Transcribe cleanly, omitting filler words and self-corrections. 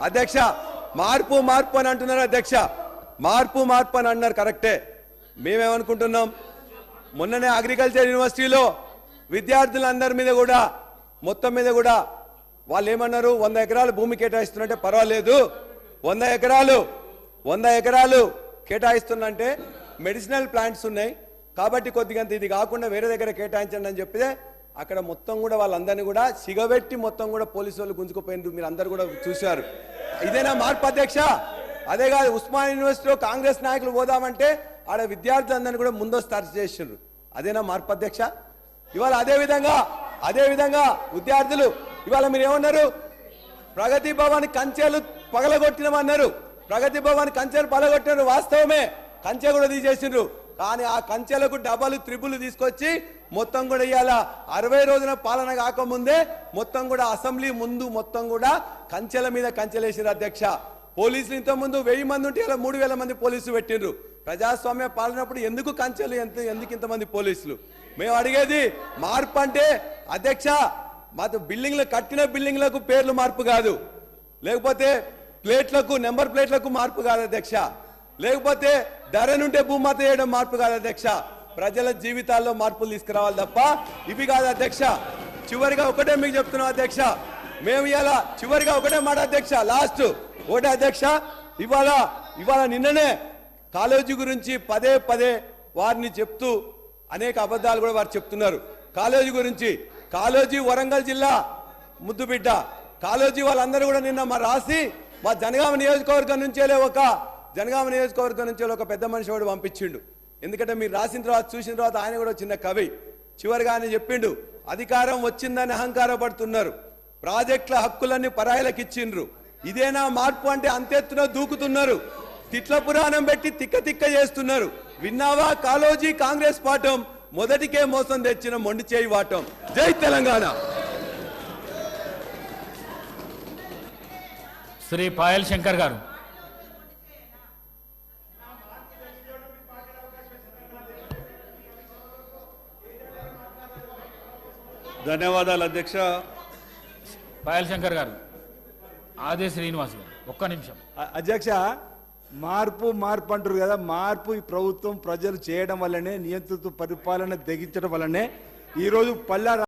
అధ్యక్ష మార్పు మార్పు అని అంటున్నారు అధ్యక్ష, మార్పు మార్పు అని అన్నారు కరెక్టే. మేమేమనుకుంటున్నాం, మొన్ననే అగ్రికల్చర్ యూనివర్సిటీలో విద్యార్థులందరి మీద కూడా మొత్తం మీద కూడా వాళ్ళు ఏమన్నారు, 100 ఎకరాలు భూమి కేటాయిస్తున్నట్టే పర్వాలేదు, 100 ఎకరాలు కేటాయిస్తున్నంటే మెడిసినల్ ప్లాంట్స్ ఉన్నాయి కాబట్టి కొద్దిగా ఇది కాకుండా వేరే దగ్గర కేటాయించండి అని చెప్పితే అక్కడ మొత్తం కూడా వాళ్ళందరినీ కూడా సిగబెట్టి మొత్తం కూడా పోలీసు వాళ్ళు గుంజుకుపోయినారు. మీరు అందరు కూడా చూశారు. ఇదేనా మార్పు అధ్యక్ష? అదే కాదు, ఉస్మానియా యూనివర్సిటీలో కాంగ్రెస్ నాయకులు పోదామంటే ఆడ విద్యార్థులందరినీ కూడా ముందస్తు అరెస్ట్ చేసిండ్రు. అదేనా మార్పు అధ్యక్ష? ఇవాళ అదే విధంగా విద్యార్థులు ఇవాళ మీరు ఏమన్నారు, ప్రగతి భవన్ కంచెలు పగలగొట్టినమన్నారు. ప్రగతి భవన్ కంచెలు పగలగొట్టినారు, వాస్తవమే, కంచె కూడా తీసేసిండ్రు. కానీ ఆ కంచెలకు డబల్ త్రిబుల్ తీసుకొచ్చి మొత్తం కూడా ఇవాళ 60 రోజుల పాలన కాకముందే మొత్తం కూడా అసెంబ్లీ ముందు మొత్తం కూడా కంచెల మీద కంచెలేసారు అధ్యక్ష. పోలీసులు ఇంత ముందు 1000 మంది ఉంటే ఇలా 3000 మంది పోలీసులు పెట్టిండ్రు. ప్రజాస్వామ్య పాలనప్పుడు ఎందుకు కంచెలు, ఎందుకు ఇంతమంది పోలీసులు? మేము అడిగేది మార్పు అంటే అధ్యక్ష, మాకు బిల్డింగ్లు కట్టిన బిల్డింగ్లకు పేర్లు మార్పు కాదు, లేకపోతే ప్లేట్లకు నెంబర్ ప్లేట్లకు మార్పు కాదు అధ్యక్ష, లేకపోతే ధర నుంటే భూమాత చేయడం మార్పు కాదు అధ్యక్ష. ప్రజల జీవితాల్లో మార్పులు తీసుకురావాలి తప్ప ఇవి కాదు అధ్యక్ష. చివరిగా ఒకటే మీకు చెప్తున్నాం అధ్యక్ష, మేము ఇవాళ చివరిగా ఒకటే మాట అధ్యక్ష, లాస్ట్ ఒకటే అధ్యక్ష. ఇవాళ నిన్ననే కాలేజీ గురించి పదే వారిని చెప్తూ అనేక అబద్ధాలు కూడా వారు చెప్తున్నారు. కాలేజీ గురించి, కాలేజీ వరంగల్ జిల్లా ముద్దుబిడ్డ కాలేజీ వాళ్ళందరూ కూడా నిన్న రాసి మా జనగామ నియోజకవర్గం నుంచే ఒక పెద్ద మనిషి వాడు పంపించిండు. ఎందుకంటే మీరు రాసిన తర్వాత చూసిన తర్వాత ఆయన కూడా చిన్న కవి. చివరిగా ఆయన చెప్పిండు, అధికారం వచ్చిందని అహంకారపడుతున్నారు, ప్రాజెక్టుల హక్కులన్నీ పరాయిలకు ఇచ్చిండ్రు, ఇదేనా మార్పు అంటే అంతెత్తున దూకుతున్నారు, తిట్ల పురాణం పెట్టి తిక్క చేస్తున్నారు. విన్నావా కాలోజీ కాంగ్రెస్ పాఠం, మొదటికే మోసం తెచ్చిన మొండి చేయి వాటం. జై తెలంగాణ. శ్రీ పాయల్ శంకర్ గారు. ధన్యవాదాలు అధ్యక్ష. పాయల్ శంకర్ గారు, ఆదే శ్రీనివాస్ గారు, ఒక్క నిమిషం. అధ్యక్ష, మార్పు అంటారు కదా, మార్పు ఈ ప్రభుత్వం ప్రజలు చేయడం వల్లనే, నియంత్రిత పరిపాలన తెగించడం వల్లనే ఈరోజు పల్లె